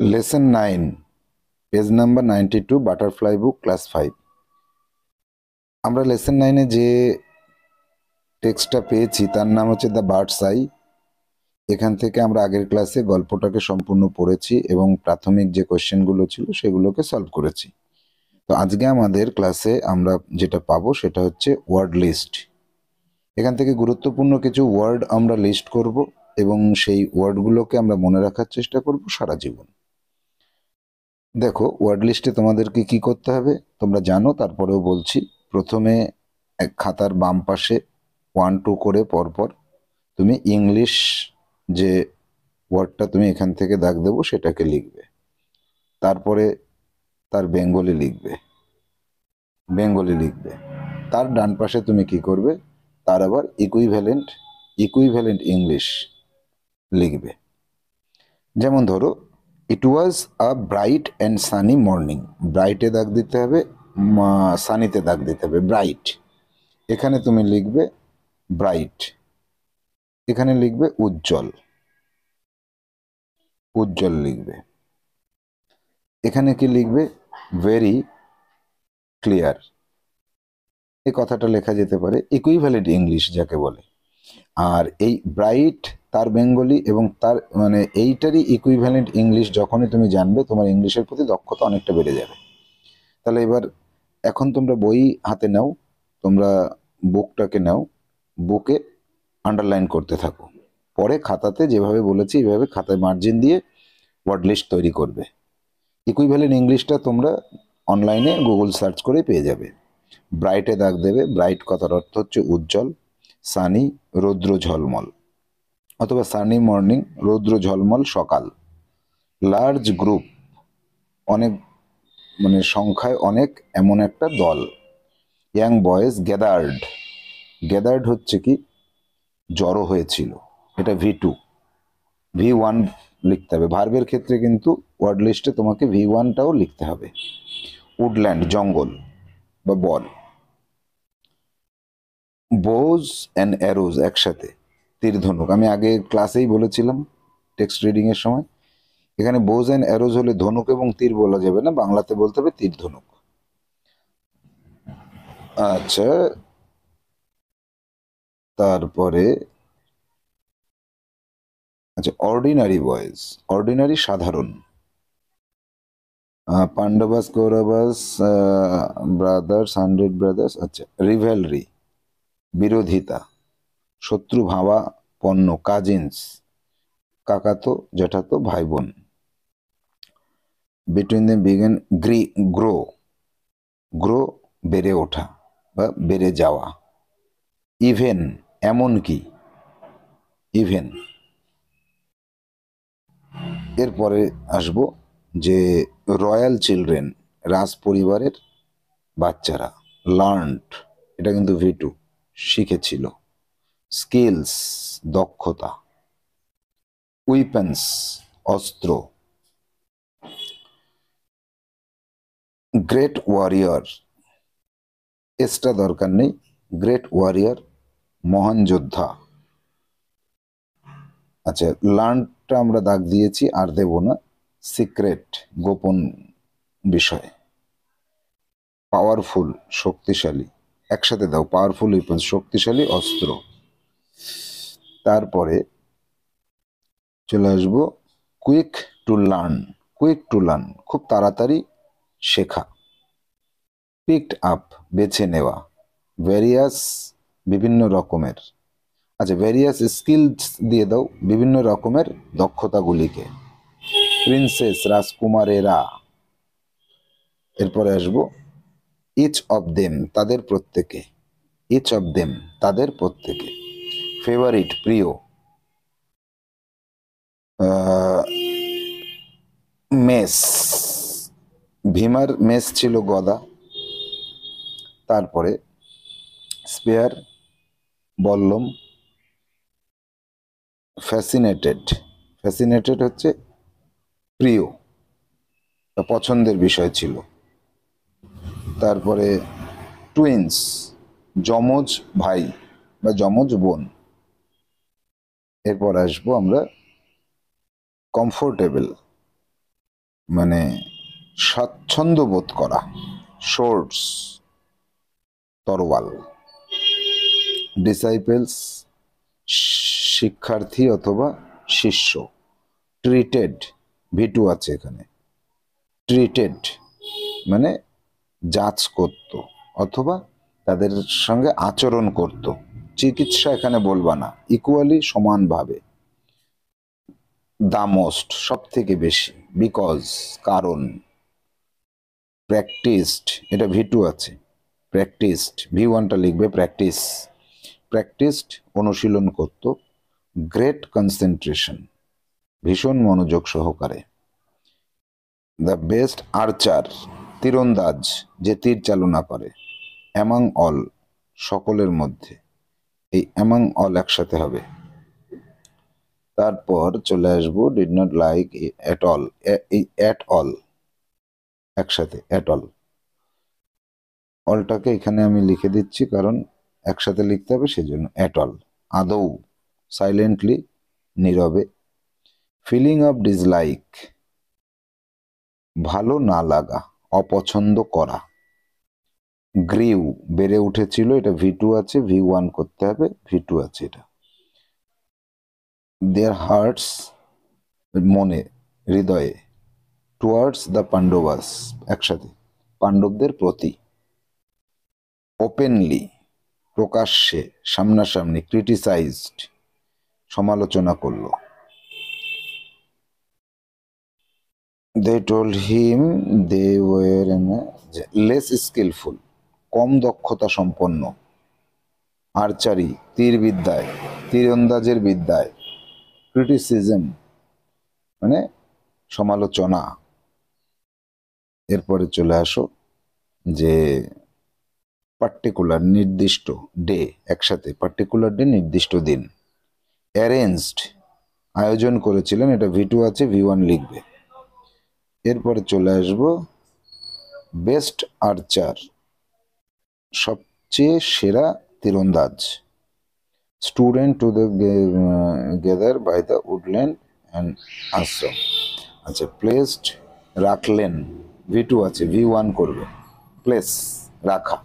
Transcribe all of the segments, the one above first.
Lesson 9 page number 92 butterfly বুক class 5। আমরা lesson 9-এ যে টেক্সটটা পেয়েছি তার নাম হচ্ছে দ্য বার্ডস আই। এখান থেকে আমরা আগের ক্লাসে গল্পটাকে সম্পূর্ণ পড়েছি এবং প্রাথমিক যে কোশ্চেনগুলো ছিল সেগুলোকে সলভ করেছি। তো আজকে আমাদের ক্লাসে আমরা যেটা পাবো সেটা হচ্ছে ওয়ার্ড লিস্ট। এখান থেকে গুরুত্বপূর্ণ কিছু ওয়ার্ড আমরা লিস্ট করব এবং সেই ওয়ার্ডগুলোকে আমরা মনে রাখার চেষ্টা করব সারা জীবন। দেখো, ওয়ার্ড লিস্টে তোমাদেরকে কি করতে হবে তোমরা জানো, তারপরেও বলছি। প্রথমে এক খাতার বাম পাশে 1 2 করে পরপর তুমি ইংলিশ যে ওয়ার্ডটা তুমি এখান থেকে দাগ দেবো সেটাকে লিখবে। তারপরে তার বেঙ্গলি লিখবে। তার ডান পাশে তুমি কি করবে, তার আবার ইকুইভ্যালেন্ট ইংলিশ লিখবে। যেমন ধরো, it was a bright and sunny morning. ব্রাইটে দাগ দিতে হবে, সানিতে দাগ দিতে হবে। ব্রাইট, এখানে তুমি লিখবে ব্রাইট, এখানে লিখবে উজ্জ্বল লিখবে। এখানে কি লিখবে, ভেরি ক্লিয়ার। এই কথাটা লেখা যেতে পারে ইকুইভ্যালেন্ট ইংলিশ যাকে বলে। আর এই ব্রাইট তার বেঙ্গলি এবং তার মানে এইটারই ইকুইভ্যালেন্ট ইংলিশ যখনই তুমি জানবে, তোমার ইংলিশের প্রতি দক্ষতা অনেকটা বেড়ে যাবে। তাহলে এবার এখন তোমরা বই হাতে নাও, তোমরা বুকটাকে নাও, বুকে আন্ডারলাইন করতে থাকো। পরে খাতাতে যেভাবে বলেছি এইভাবে খাতায় মার্জিন দিয়ে ওয়ার্ড লিস্ট তৈরি করবে। ইকুইভ্যালেন্ট ইংলিশটা তোমরা অনলাইনে গুগল সার্চ করে পেয়ে যাবে। ব্রাইটে দাগ দেবে, ব্রাইট কথার অর্থ হচ্ছে উজ্জ্বল। সানি, রৌদ্র ঝলমল, অথবা সানি মর্নিং, রৌদ্র ঝলমল সকাল। লার্জ গ্রুপ, অনেক মানে সংখ্যায় অনেক, এমন একটা দল। ইয়াং বয়েজ গ্যাদার্ড হচ্ছে কি জড়ো হয়েছিল, এটা V2। V1 লিখতে হবে। ভার্বের ক্ষেত্রে কিন্তু ওয়ার্ড লিস্টে তোমাকে V1টাও লিখতে হবে। উডল্যান্ড জঙ্গল বা বন। বোজ অ্যান্ড অ্যারোজ একসাথে, তীর ধনুক। আমি আগে ক্লাসেই বলেছিলাম টেক্সট রিডিং এর সময়, এখানে বোজ অ্যান্ড অ্যারোজ হলে ধনুক এবং তীর বলা যাবে না, বাংলাতে বলতে হবে তীর ধনুক। আচ্ছা, তারপরে আচ্ছা, অর্ডিনারি বয়েজ, অর্ডিনারি সাধারণ। পান্ডবাস, কৌরবাস, ব্রাদার্স, 100 ব্রাদার্স। আচ্ছা, রিভেলরি বিরোধিতা, শত্রু ভাবা পণ্য, কাজিনস কাকাতো জ্যাঠাতো ভাই বোন। বিটুইন দ্য বিগেন গ্রো বেড়ে ওঠা বা বেড়ে যাওয়া। ইভেন এমনকি, ইভেন। এরপরে আসবো যে রয়্যাল চিলড্রেন, রাজ পরিবারের বাচ্চারা। লার্নড, এটা কিন্তু V2, শিখেছিল। স্কিলস দক্ষতা। উইপেন্স অস্ত্র। গ্রেট ওয়ারিয়র, এসটা দরকার নেই, গ্রেট ওয়ারিয়র মহান যোদ্ধা। আচ্ছা, লার্নটা আমরা দাগ দিয়েছি আর দেব না, সিক্রেট গোপন বিষয়। পাওয়ারফুল শক্তিশালী, একসাথে দাও, পাওয়ারফুল উইপেন্স শক্তিশালী অস্ত্র। তারপরে চলে আসবো কুইক টু লার্ন, খুব তাড়াতাড়ি শেখা। পিকড আপ বেছে নেওয়া। ভ্যারিয়াস বিভিন্ন রকমের। আচ্ছা, ভ্যারিয়াস স্কিলস দিয়ে দাও, বিভিন্ন রকমের দক্ষতাগুলিকে। প্রিন্সেস রাজকুমারেরা। এরপরে আসবো ইচ অফ দেম তাদের প্রত্যেকে, ইচ অফ দেম তাদের প্রত্যেকে। ফেভারিট প্রিয়। মেস, ভীমার মেস ছিল গদা। তারপরে স্পেয়ার বল্লম। ফ্যাসিনেটেড হচ্ছে প্রিয় বা পছন্দের বিষয় ছিল। তারপরে টুইন্স যমজ ভাই বা যমজ বোন। এরপর আসবো আমরা কমফোর্টেবল, মানে স্বাচ্ছন্দ্য বোধ করা, সোর্স তরোয়াল, ডিসাইপেলস শিক্ষার্থী অথবা শিষ্য, ট্রিটেড ভিটু আছে এখানে, ট্রিটেড মানে যাচ করত অথবা তাদের সঙ্গে আচরণ করত, চিকিৎসা এখানে বলবা না, ইকুয়ালি সমানভাবে, দা মোস্ট সব থেকে বেশি, বিকজ কারণ, প্র্যাকটিসড এটা ভি2 আছে, প্র্যাকটিসড ভি1টা লিখবে প্র্যাকটিস, প্র্যাকটিসড অনুশীলন করত, গ্রেট কনসেন্ট্রেশন ভীষণ মনোযোগ সহকারে, দ্য বেস্ট আর্চার তীরন্দাজ যে তীর চালনা করে, অ্যামাং অল সকলের মধ্যে, এই অ্যামাং অল একসাথে হবে। তারপর চলে আসবো did not like at all, এই এট অল একসাথে, এট অল, অলটাকে এখানে আমি লিখে দিচ্ছি কারণ একসাথে লিখতে হবে সেজন্য, এট অল আদৌ, সাইলেন্টলি নীরবে, ফিলিং অফ ডিসলাইক ভালো না লাগা, অপছন্দ করা, গ্রিউ বেড়ে উঠেছিল, এটা ভি2 আছে, ভি1 করতে হবে, ভি2 আছে এটা, দেয়ার হার্টস মনে হৃদয়ে, টুয়ার্ডস দ্য পাণ্ডবাস একসাথে, পাণ্ডবদের প্রতি, ওপেনলি প্রকাশ্যে সামনাসামনি, ক্রিটিসাইজড সমালোচনা করল, they told him they were less skillful কম দক্ষতা সম্পন্ন, আর্চারি তীরবিদ্যায়, তীরন্দাজের বিদ্যায়, ক্রিটিসিজম মানে সমালোচনা। এরপরে চলে আসো যে পার্টিকুলার নির্দিষ্ট, ডে একসাথে, পার্টিকুলার ডে নির্দিষ্ট দিন, অ্যারেঞ্জড আয়োজন করেছিলেন, এটা ভি2 আছে, ভি1 লিখবে। এরপরে চলে আসবো বেস্ট আর্চার সবচেয়ে সেরা তীরন্দাজ, student together by the woodland and ashram, আচ্ছা প্লেসড রাখলেন, ভি2 আছে, ভি1 করবে, প্লেস রাখা,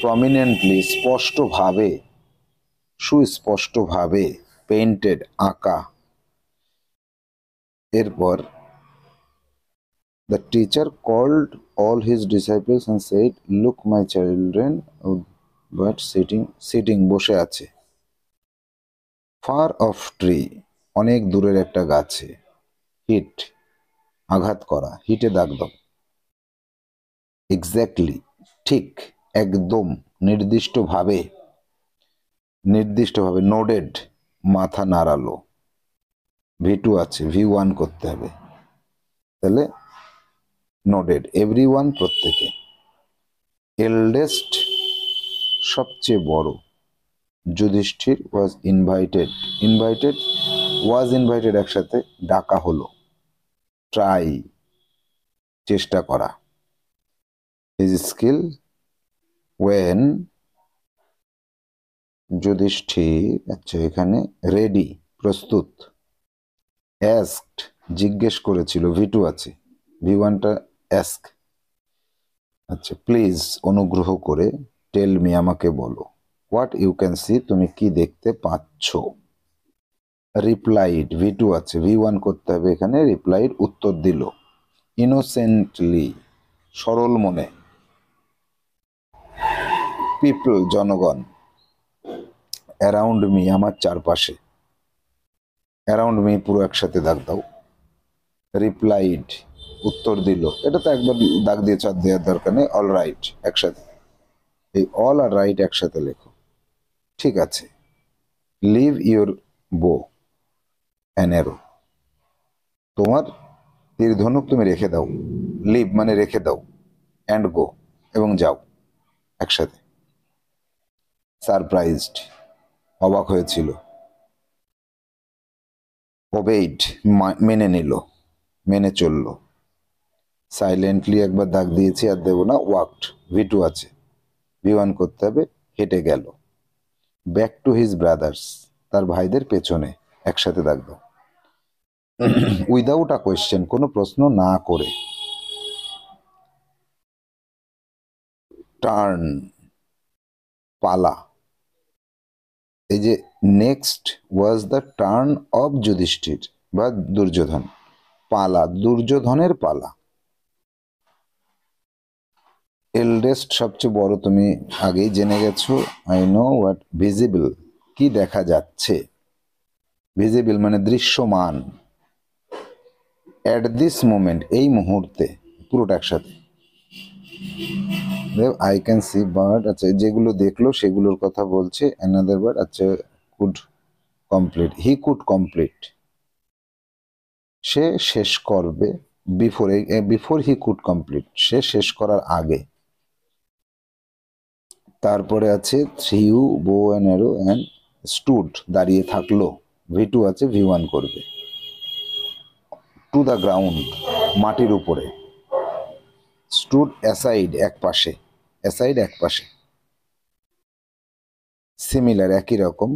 প্রমিনেন্টলি স্পষ্টভাবে, সুস্পষ্টভাবে, পেইন্টেড আঁকা। এরপর the teacher called all his disciples and said look my children but sitting বসে আছে, ফার অফ ট্রি অনেক দূরের একটা গাছে, হিট আঘাত করা, হিটে দাগ দাও, এক্স্যাক্টলি ঠিক, একদম, নির্দিষ্টভাবে, নির্দিষ্টভাবে, নোডেড মাথা নাড়ালো, ভি2 আছে, ভি1 করতে হবে, তাহলে নোডেড এভরিওয়ান প্রত্যেকে, এল্ডেস্ট সবচেয়ে বড়, Yudhishthir was invited, invited was invited একসাথে ডাকা হলো, ট্রাই চেষ্টা করা, হিজ স্কিল ওয়েন যুধিষ্ঠির, আচ্ছা এখানে রেডি প্রস্তুত, অ্যাস্কড জিজ্ঞেস করেছিল, ভি2 আছে, ভি1টা অ্যাস্ক, আচ্ছা প্লিজ অনুগ্রহ করে, টেল মি আমাকে বলো, হোয়াট ইউ ক্যান সি তুমি কি দেখতে পাচ্ছ, রিপ্লাইড ভি2 আছে, ভি1 করতে হবে এখানে, রিপ্লাইড উত্তর দিল, ইনোসেন্টলি সরল মনে, পিপল জনগণ, অ্যারাউন্ড মি আমার চারপাশে, অ্যারাউন্ড মি পুরো একসাথে দাগ দাও, রিপ্লাইড উত্তর দিল, এটা তো একবার দাগ দিয়ে চার দেওয়ার দরকার নেই, অল রাইট একসাথে, এই অল আর রাইট একসাথে লেখো, ঠিক আছে, লিভ ইউর বো অ্যান অ্যারো তোমার তীর ধনুক তুমি রেখে দাও, লিভ মানে রেখে দাও, অ্যান্ড গো এবং যাও একসাথে, সারপ্রাইজড অবাক হয়েছিল, ওবেইড মেনে নিল, মেনে চলল, সাইলেন্টলি একবার দাগ দিয়েছি আর দেবো না, ওয়াকড ভি2 আছে, ভি1 করতে হবে, হেঁটে গেল, ব্যাক টু হিজ ব্রাদার্স তার ভাইদের পেছনে একসাথে দাগ দাও, উইদাউট আ কোয়েশ্চেন, কোনো প্রশ্ন না করে। টার্ন, পালা। এই যে next was the turn of Yudhishthir বা দুর্যোধন, পালা, দুর্যোধনের পালা। এল্ডেস্ট সবচেয়ে বড়, তুমি আগেই জেনে গেছো। আই নো হোয়াট ভিজিবল, কি দেখা যাচ্ছে। ভিজিবল মানে দৃশ্যমান। অ্যাট দিস মোমেন্ট, এই মুহূর্তে, পুরোটা একসাথে। আই ক্যান সি বার্ড, আচ্ছা যেগুলো দেখলো সেগুলোর কথা বলছে। অ্যানাদার বার্ড, আচ্ছা could complete, he could complete, সে শেষ করবে। বিফোর হি কুড কমপ্লিট, সে শেষ করার আগে। তারপরে আছে থ্রিউ বো অ্যান্ড অ্যারো অ্যান্ড স্টুড, দাঁড়িয়ে থাকলো। ভি টু আছে, ভি ওয়ান করবে। টু দ্য গ্রাউন্ড, মাটির উপরে। স্টুড অ্যাসাইড, এক পাশে, অ্যাসাইড এক পাশে। সিমিলার, একই রকম।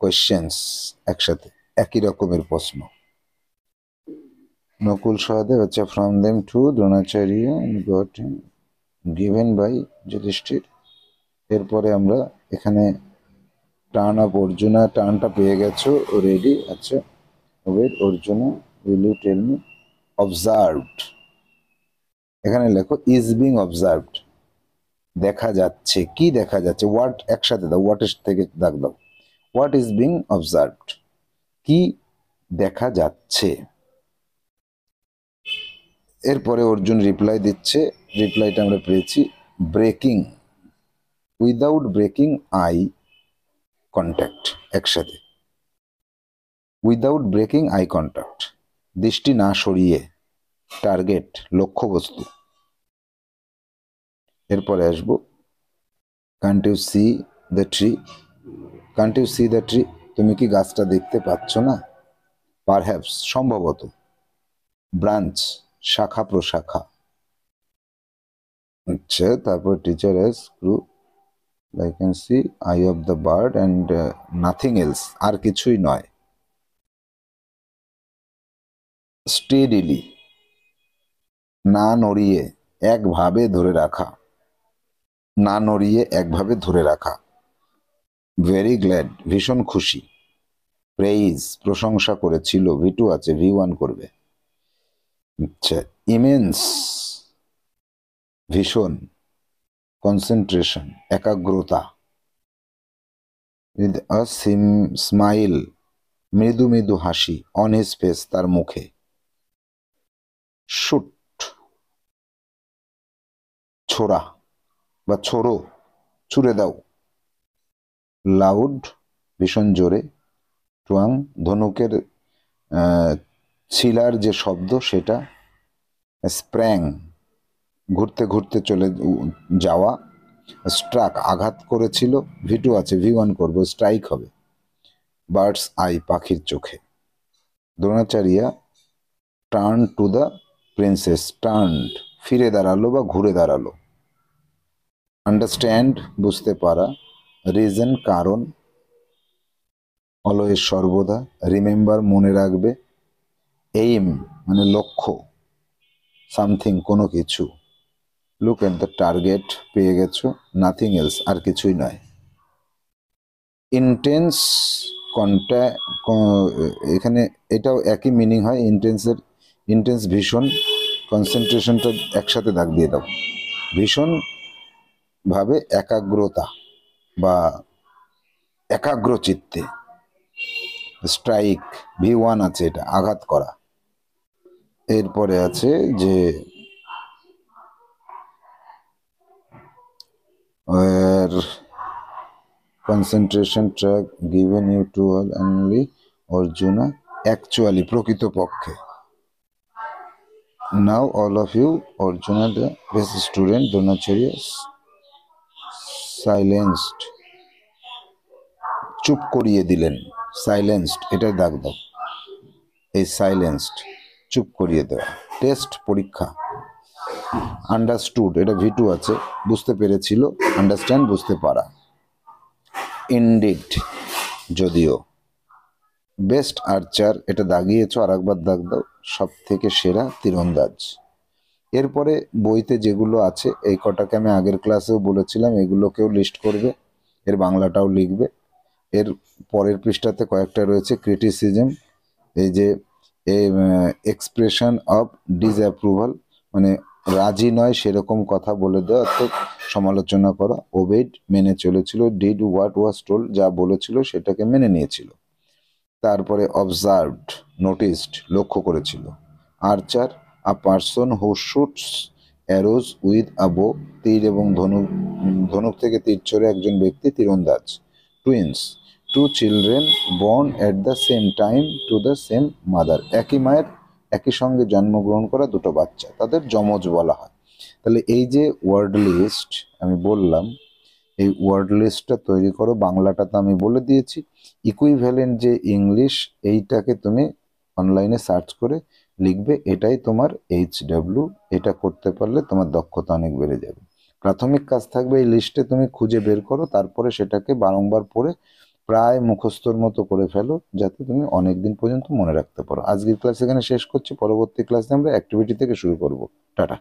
কোয়েশ্চেন্স, একসাথে, একই রকমের প্রশ্ন। নকুল সহদেব, আচ্ছা from them to Dronacharya got given by Yudhishthir. এরপরে আমরা এখানে টার্ন অফ অর্জুনা, টার্নটা পেয়ে গেছো রেডি। আচ্ছা wait, Arjuna will you tell me observed, এখানে লেখো ইজ বিং অবজার্ভড, দেখা যাচ্ছে। কি দেখা যাচ্ছে? হোয়াট একসাথে দাও, হোয়াটের থেকে দাগ দাও। হোয়াট ইজ বিং অবজার্ভড, কি দেখা যাচ্ছে। এরপরে অর্জুন রিপ্লাই দিচ্ছে, রিপ্লাইটা আমরা পেয়েছি breaking, without breaking eye contact, একসাথে। উইদাউট ব্রেকিং আই কন্ট্যাক্ট, দৃষ্টি না সরিয়ে, টার্গেট, লক্ষ্যবস্তু। এরপরে আসবো can't you see the tree, can't you see the tree, তুমি কি গাছটা দেখতে পাচ্ছ না? পারহ্যাপস, সম্ভবত। ব্রাঞ্চ, শাখা প্রশাখা। আচ্ছা তারপর teacher as crew, I can see eye of the bird and nothing else, আর কিছুই নয়। স্টেডিলি, না নড়িয়ে, একভাবে ধরে রাখা, না নড়িয়ে একভাবে ধরে রাখা। ভেরি গ্ল্যাড, ভীষণ খুশি। প্রেইজ, প্রশংসা করেছিল। ভি টু আছে, ভি ওয়ান করবে। আচ্ছা ইমেন্স, ভীষণ। কনসেন্ট্রেশন, একাগ্রতা। উইথ আ স্মাইল, মৃদু মৃদু হাসি। অন হিজ ফেস, তার মুখে। শুট, ছোড়া বা ছোড়ো, ছুড়ে দাও। লাউড, ভীষণ জোরে। টুয়াং, ধনুকের ছিলার যে শব্দ সেটা। স্প্র্যাং, ঘুরতে ঘুরতে চলে যাওয়া। স্ট্রাক, আঘাত করেছিল। ভি টু আছে, ভি ওয়ান করবো, স্ট্রাইক হবে। বার্ডস আই, পাখির চোখে। Dronacharya turn to the princess, turned, ফিরে দাঁড়ালো বা ঘুরে দাঁড়ালো। আন্ডারস্ট্যান্ড, বুঝতে পারা। রিজন, কারণ। অলওয়েজ, সর্বদা। রিমেম্বার, মনে রাখবে। এইম মানে লক্ষ্য। সামথিং, কোনো কিছু। লুক এট দ্য টার্গেট, পেয়ে গেছো। নাথিং এলস, আর কিছুই নয়। ইন্টেন্স, এখানে এটাও একই মিনিং হয়। ইন্টেন্সের, ইন্টেন্স ভীষণ, কনসেন্ট্রেশনটা একসাথে দাগ দিয়ে দাও। ভীষণ ভাবে একাগ্রতা বা একাগ্র চিত্তে। স্ট্রাইক, ভি ওয়ান আছে, এটা আঘাত করা। এরপরে আছে যে concentration track given you to all only Arjuna, actually, প্রকৃতপক্ষে। Now all of you Arjuna the best student Dronacharya silenced, চুপ করিয়ে দিলেন। সাইলেন্সড, এটাই দাগ দাও। এই সাইলেন্সড, চুপ করিয়ে দেওয়া। টেস্ট, পরীক্ষা। আন্ডারস্টুড, এটা ভি টু আছে, বুঝতে পেরেছিল। আন্ডারস্ট্যান্ড, বুঝতে পারা। ইনডিড, যদিও। বেস্ট আর্চার, এটা দাগিয়েছো, আর একবার দাগ দাও, সব থেকে সেরা তীরন্দাজ। এরপরে বইতে যেগুলো আছে এই কটাকে আমি আগের ক্লাসেও বলেছিলাম, এগুলোকেও লিস্ট করবে, এর বাংলাটাও লিখবে। এর পরের পৃষ্ঠাতে কয়েকটা রয়েছে ক্রিটিসিজম, এই যে এক্সপ্রেশন অফ ডিসঅ্যাপ্রুভাল, মানে রাজি নয় সেরকম কথা বলে দেওয়া, অর্থাৎ সমালোচনা করা। ওবেড, মেনে চলেছিল। ডিড হোয়াট ওয়াজ টোল্ড, যা বলেছিল সেটাকে মেনে নিয়েছিল। তারপরে অবজার্ভড, নোটিসড, লক্ষ্য করেছিল। Archer, a person who shoots arrows with a bow, তীর এবং ধনুক, ধনুক থেকে তীর ছোড়ে একজন ব্যক্তি তীরন্দাজ। Twins, two children born at the same time to the same mother, একই মায়ের একই সঙ্গে জন্মগ্রহণ করা দুটো বাচ্চা, তাদের যমজ বলা হয়। তাহলে এই যে ওয়ার্ড লিস্ট আমি বললাম, এই ওয়ার্ড লিস্টটা তৈরি করো। বাংলাটা তো আমি বলে দিয়েছি। ইকুইভ্যালেন্ট যে ইংলিশ, এইটাকে তুমি অনলাইনে সার্চ করে লিখবে, এটাই তোমার HW। এটা করতে পারলে তোমার দক্ষতা অনেক বেড়ে যাবে। প্রাথমিক কাজ থাকবে এই লিস্টে তুমি খুঁজে বের করো, তারপরে সেটাকে বারংবার পড়ে প্রায় মুখস্থর মতো করে ফেলো, যাতে তুমি অনেক দিন পর্যন্ত মনে রাখতে পারো। আজকের ক্লাস এখানে শেষ করছি, পরবর্তী ক্লাসে আমরা অ্যাক্টিভিটি থেকে শুরু করব। টাটা।